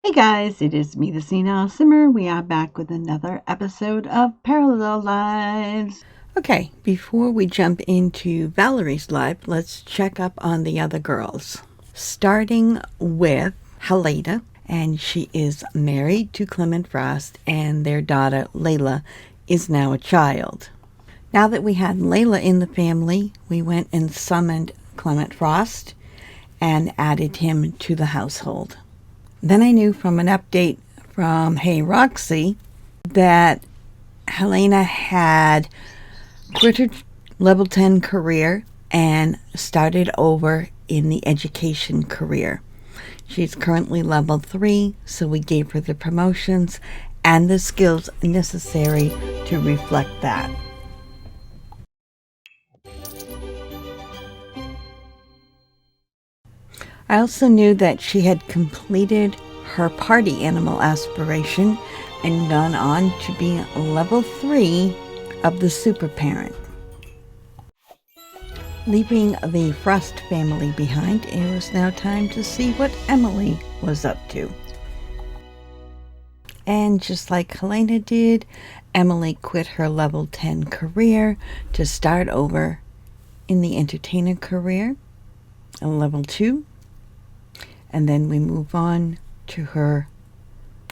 Hey guys, it is me, the Senile Simmer. We are back with another episode of Parallel Lives. Okay, before we jump into Valerie's life, let's check up on the other girls. Starting with Helena, and she is married to Clement Frost, and their daughter, Layla, is now a child. Now that we had Layla in the family, we went and summoned Clement Frost and added him to the household. Then I knew from an update from Hey Roxy that Helena had quit her level 10 career and started over in the education career. She's currently level 3, so we gave her the promotions and the skills necessary to reflect that. I also knew that she had completed her party animal aspiration and gone on to be level 3 of the super parent. Leaving the Frost family behind, it was now time to see what Emily was up to. And just like Helena did, Emily quit her level 10 career to start over in the entertainer career, a level 2. And then we move on to her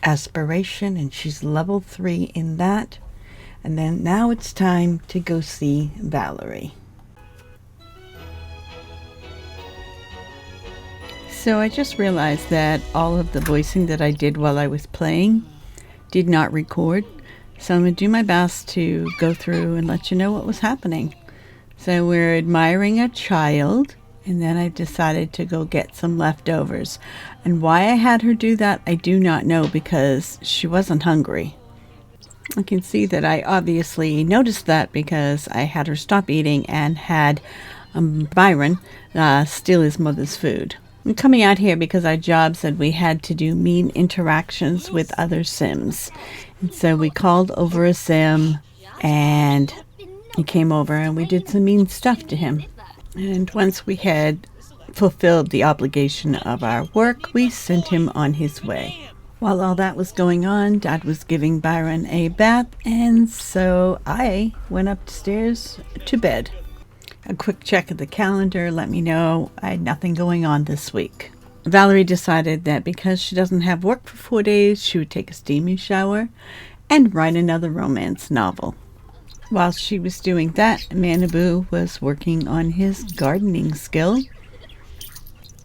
aspiration, and she's level 3 in that. And then now it's time to go see Valerie. So I just realized that all of the voicing that I did while I was playing did not record. So I'm going to do my best to go through and let you know what was happening. So we're admiring a child. And then I decided to go get some leftovers. And why I had her do that, I do not know, because she wasn't hungry. I can see that I obviously noticed that because I had her stop eating and had Byron steal his mother's food. I'm coming out here because our job said we had to do mean interactions with other Sims. And so we called over a Sim, and he came over and we did some mean stuff to him. And once we had fulfilled the obligation of our work, we sent him on his way. While all that was going on, Dad was giving Byron a bath, and so I went upstairs to bed. A quick check of the calendar let me know I had nothing going on this week. Valerie decided that because she doesn't have work for 4 days, she would take a steamy shower and write another romance novel. While she was doing that, Manabu was working on his gardening skill.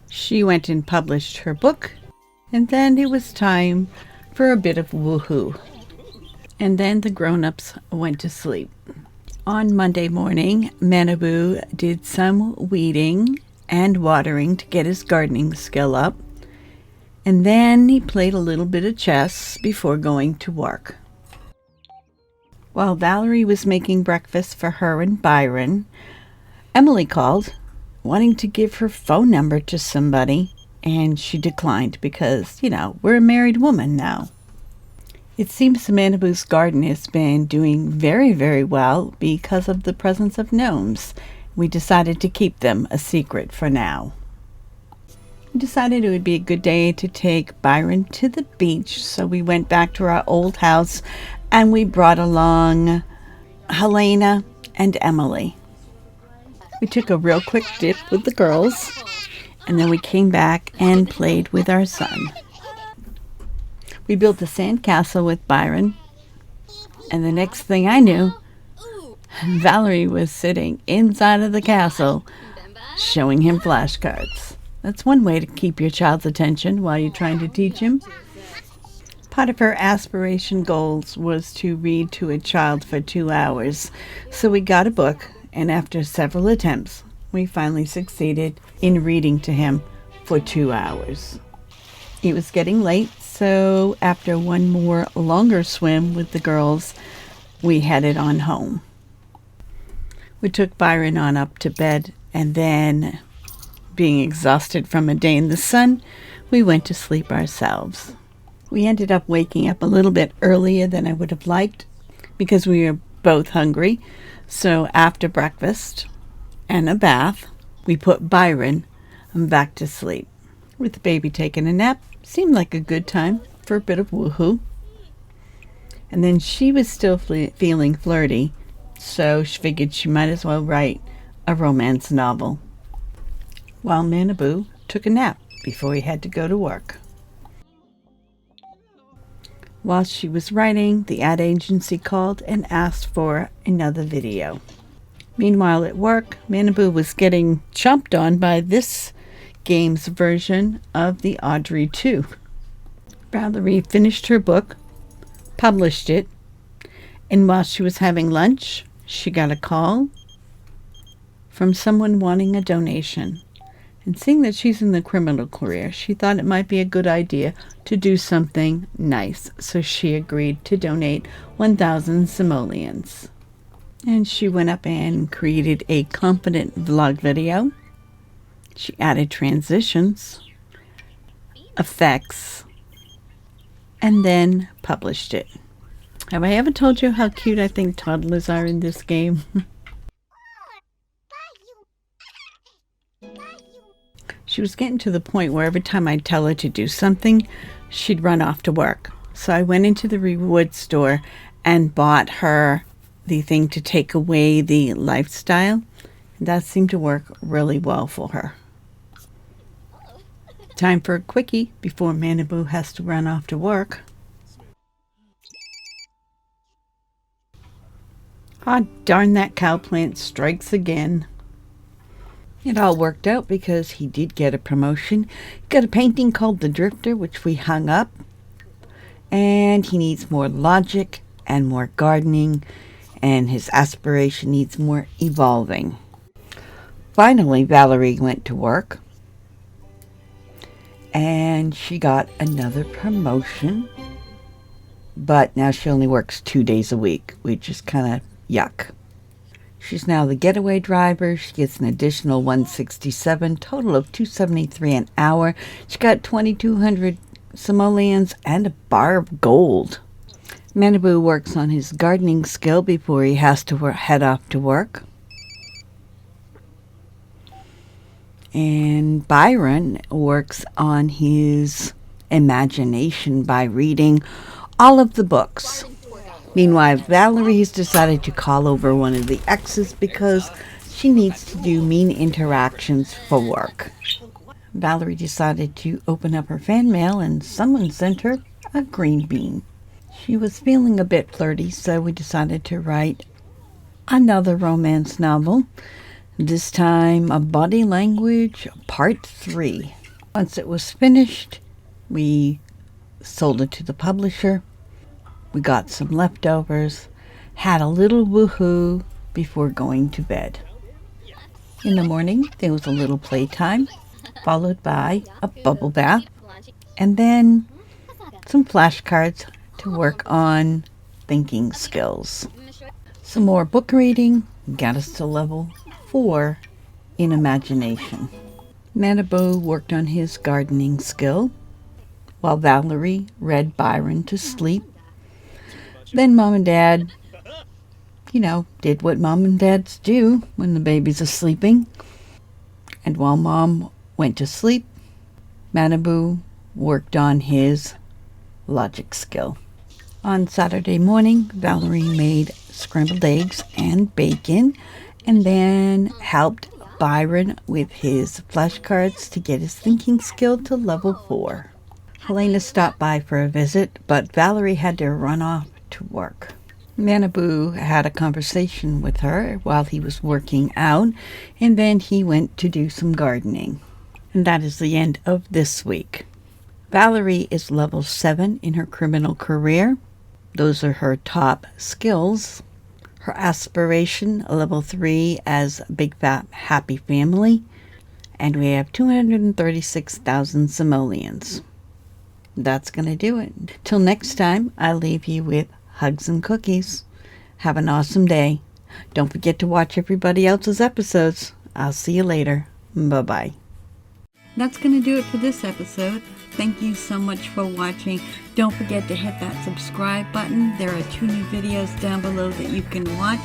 She went and published her book, and then it was time for a bit of woohoo. And then the grown-ups went to sleep. On Monday morning, Manabu did some weeding and watering to get his gardening skill up, and then he played a little bit of chess before going to work. While Valerie was making breakfast for her and Byron, Emily called, wanting to give her phone number to somebody, and she declined because, we're a married woman now. It seems Manabu's garden has been doing very, very well because of the presence of gnomes. We decided to keep them a secret for now. We decided it would be a good day to take Byron to the beach, so we went back to our old house and we brought along Helena and Emily. We took a real quick dip with the girls, and then we came back and played with our son. We built a sand castle with Byron, and the next thing I knew, Valerie was sitting inside of the castle showing him flashcards. That's one way to keep your child's attention while you're trying to teach him. Part of her aspiration goals was to read to a child for 2 hours. So we got a book, and after several attempts, we finally succeeded in reading to him for 2 hours. It was getting late, so after one more longer swim with the girls, we headed on home. We took Byron on up to bed, and then, being exhausted from a day in the sun, we went to sleep ourselves. We ended up waking up a little bit earlier than I would have liked because we were both hungry. So after breakfast and a bath, we put Byron back to sleep. With the baby taking a nap, seemed like a good time for a bit of woohoo. And then she was still feeling flirty, so she figured she might as well write a romance novel, while Manabu took a nap before he had to go to work. While she was writing, the ad agency called and asked for another video. Meanwhile at work, Manabu was getting chomped on by this game's version of the Audrey 2. Valerie finished her book, published it, and while she was having lunch, she got a call from someone wanting a donation. And seeing that she's in the criminal career, she thought it might be a good idea to do something nice. So she agreed to donate 1,000 simoleons. And she went up and created a confident vlog video. She added transitions, effects, and then published it. Have I ever told you how cute I think toddlers are in this game? She was getting to the point where every time I'd tell her to do something, she'd run off to work. So I went into the reward store and bought her the thing to take away the lifestyle. That seemed to work really well for her. Time for a quickie before Manabu has to run off to work. Ah, darn, that cow plant strikes again. It all worked out because he did get a promotion. He got a painting called The Drifter, which we hung up. And he needs more logic and more gardening, and his aspiration needs more evolving. Finally, Valerie went to work, and she got another promotion. But now she only works 2 days a week, which is kind of yuck. She's now the getaway driver. She gets an additional 167, total of 273 an hour. She got 2,200 simoleons and a bar of gold. Manabu works on his gardening skill before he has to head off to work. And Byron works on his imagination by reading all of the books. Meanwhile, Valerie has decided to call over one of the exes because she needs to do mean interactions for work. Valerie decided to open up her fan mail and someone sent her a green bean. She was feeling a bit flirty, so we decided to write another romance novel. This time, a body language part 3. Once it was finished, we sold it to the publisher. We got some leftovers, had a little woohoo before going to bed. In the morning, there was a little playtime, followed by a bubble bath, and then some flashcards to work on thinking skills. Some more book reading got us to level 4 in imagination. Manabu worked on his gardening skill, while Valerie read Byron to sleep. Then Mom and Dad, did what Mom and Dads do when the babies are sleeping. And while Mom went to sleep, Manabu worked on his logic skill. On Saturday morning, Valerie made scrambled eggs and bacon, and then helped Byron with his flashcards to get his thinking skill to level 4. Helena stopped by for a visit, but Valerie had to run off to work. Manabu had a conversation with her while he was working out, and then he went to do some gardening. And that is the end of this week. Valerie is level 7 in her criminal career. Those are her top skills. Her aspiration, level 3 as Big Fat Happy Family. And we have 236,000 simoleons. That's going to do it. Till next time, I leave you with hugs and cookies. Have an awesome day. Don't forget to watch everybody else's episodes. I'll see you later. Bye-bye. That's going to do it for this episode. Thank you so much for watching. Don't forget to hit that subscribe button. There are 2 new videos down below that you can watch.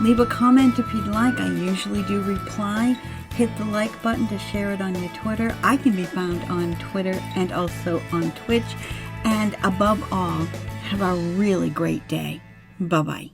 Leave a comment if you'd like. I usually do reply. Hit the like button to share it on your Twitter. I can be found on Twitter and also on Twitch. And above all, have a really great day. Bye-bye.